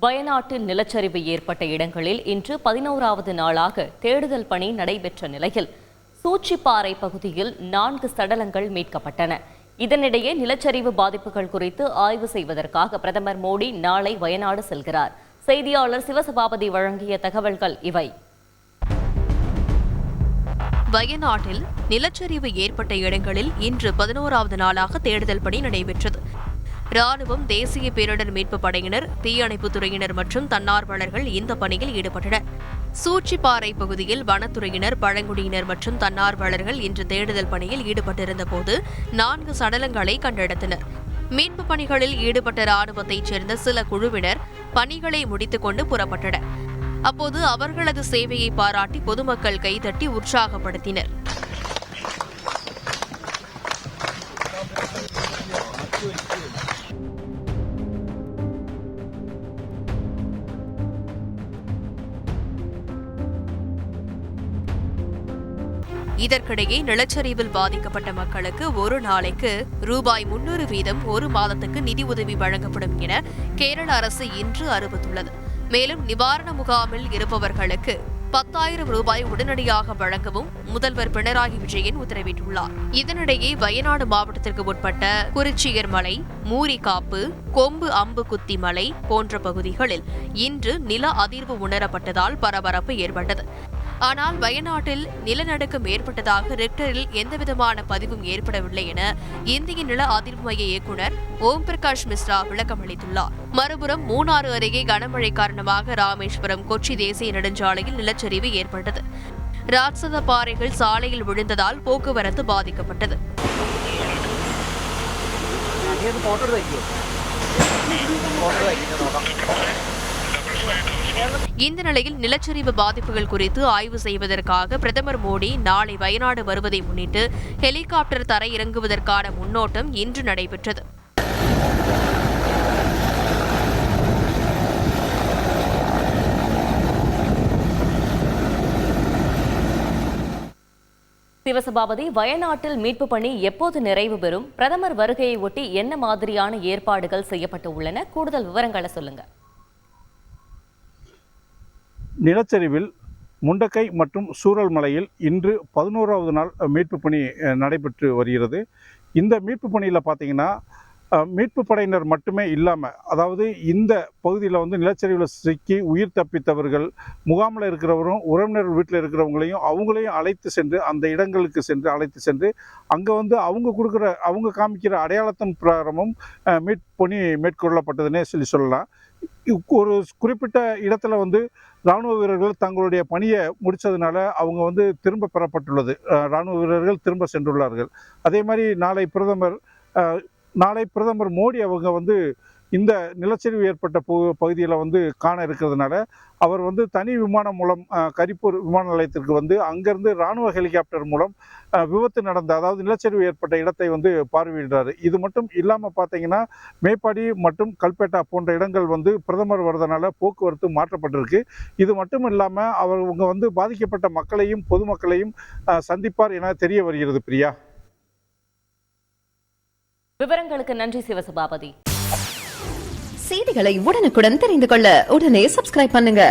வயநாட்டில் நிலச்சரிவு ஏற்பட்ட இடங்களில் இன்று 11வது நாளாக தேடுதல் பணி நடைபெற்ற நிலையில் சூச்சிப்பாறை பகுதியில் 4 சடலங்கள் மீட்கப்பட்டன. இதனிடையே நிலச்சரிவு பாதிப்புகள் குறித்து ஆய்வு செய்வதற்காக பிரதமர் மோடி நாளை வயநாடு செல்கிறார். செய்தியாளர் சிவசபாபதி வழங்கிய தகவல்கள் இவை. வயநாட்டில் நிலச்சரிவு ஏற்பட்ட இடங்களில் இன்று 11வது நாளாக தேடுதல் பணி நடைபெற்றது. ராணுவம், தேசிய பேரிடர் மீட்புப் படையினர், தீயணைப்புத் துறையினர் மற்றும் தன்னார்வலர்கள் இந்த பணியில் ஈடுபட்டனர். சூச்சிப்பாறை பகுதியில் வனத்துறையினர், பழங்குடியினர் மற்றும் தன்னார்வலர்கள் இன்று தேடுதல் பணியில் ஈடுபட்டிருந்த போது 4 சடலங்களை கண்டெடுத்தனர். மீட்புப் பணிகளில் ஈடுபட்ட ராணுவத்தைச் சேர்ந்த சில குழுவினர் பணிகளை முடித்துக் கொண்டு புறப்பட்டனர். அப்போது அவர்களது சேவையை பாராட்டி பொதுமக்கள் கைதட்டி உற்சாகப்படுத்தினர். இதற்கிடையே நிலச்சரிவில் பாதிக்கப்பட்ட மக்களுக்கு ஒரு நாளைக்கு ரூபாய் 300 வீதம் ஒரு மாதத்துக்கு நிதி உதவி வழங்கப்படும் என கேரள அரசு இன்று அறிவித்துள்ளது. மேலும் நிவாரண முகாமில் இருப்பவர்களுக்கு 10,000 ரூபாய் உடனடியாக வழங்கவும் முதல்வர் பினராயி விஜயன் உத்தரவிட்டுள்ளார். இதனிடையே வயநாடு மாவட்டத்திற்கு உட்பட்ட குறிச்சியர் மலை, மூரிகாப்பு, கொம்பு அம்பு குத்தி மலை போன்ற பகுதிகளில் இன்று நில அதிர்வு உணரப்பட்டதால் பரபரப்பு ஏற்பட்டது. ஆனால் வயநாட்டில் நிலநடுக்கம் ஏற்பட்டதாக ரிக்டரில் எந்தவிதமான பதிவும் ஏற்படவில்லை என இந்திய நில அதிர்வு மைய இயக்குநர் ஓம் பிரகாஷ் மிஸ்ரா விளக்கம் அளித்துள்ளார். மறுபுறம் மூணாறு அருகே கனமழை காரணமாக ராமேஸ்வரம் கொச்சி தேசிய நெடுஞ்சாலையில் நிலச்சரிவு ஏற்பட்டது. ராட்சத பாறைகள் சாலையில் விழுந்ததால் போக்குவரத்து பாதிக்கப்பட்டது. இந்த நிலையில் நிலச்சரிவு பாதிப்புகள் குறித்து ஆய்வு செய்வதற்காக பிரதமர் மோடி நாளை வயநாடு வருவதை முன்னிட்டு ஹெலிகாப்டர் தரை இறங்குவதற்கான முன்னோட்டம் இன்று நடைபெற்றது. சிவசபாபதி, வயநாட்டில் மீட்பு பணி எப்போது நிறைவு பெறும்? பிரதமர் வருகையை ஒட்டி என்ன மாதிரியான ஏற்பாடுகள் செய்யப்பட்டு உள்ளன? கூடுதல் விவரங்களை சொல்லுங்க. நிலச்சரிவில் முண்டக்கை மற்றும் சூரல்மலையில் இன்று 11வது நாள் மீட்பு பணி நடைபெற்று வருகிறது. இந்த மீட்பு பணியில் பார்த்தீங்கன்னா மீட்பு படையினர் மட்டுமே இல்லாமல், அதாவது இந்த பகுதியில் நிலச்சரிவில் சிக்கி உயிர் தப்பித்தவர்கள், முகாமில் இருக்கிறவரும், உறவினர்கள் வீட்டில் இருக்கிறவங்களையும் அவங்களையும் அழைத்து சென்று அந்த இடங்களுக்கு அழைத்து சென்று அங்கே அவங்க காமிக்கிற அடையாளத்தின் பிரகாரமும் மீட்பு பணி மேற்கொள்ளப்பட்டதுன்னே சொல்லலாம். ஒரு குறிப்பிட்ட இடத்துல இராணுவ வீரர்கள் தங்களுடைய பணியை முடித்ததுனால அவங்க திரும்ப பெறப்பட்டுள்ளது. இராணுவ வீரர்கள் திரும்ப சென்றுள்ளார்கள். அதே மாதிரி நாளை பிரதமர் மோடி அவங்க இந்த நிலச்சரிவு ஏற்பட்ட பகுதியில் காண இருக்கிறதுனால அவர் தனி விமானம் மூலம் கரிப்பூர் விமான நிலையத்திற்கு அங்கேருந்து இராணுவ ஹெலிகாப்டர் மூலம் விபத்து நடந்த, அதாவது நிலச்சரிவு ஏற்பட்ட இடத்தை பார்வையிடுறாரு. இது மட்டும் இல்லாமல் பார்த்தீங்கன்னா மேப்பாடி மற்றும் கல்பேட்டா போன்ற இடங்கள் பிரதமர் வரதுனால போக்குவரத்து மாற்றப்பட்டிருக்கு. இது மட்டும் இல்லாமல் அவங்க பாதிக்கப்பட்ட மக்களையும் பொதுமக்களையும் சந்திப்பார் என தெரிய வருகிறது. பிரியா, விவரங்களுக்கு நன்றி சிவசபாபதி. செய்திகளை உடனுக்குடன் தெரிந்து கொள்ள உடனே சப்ஸ்கிரைப் பண்ணுங்க.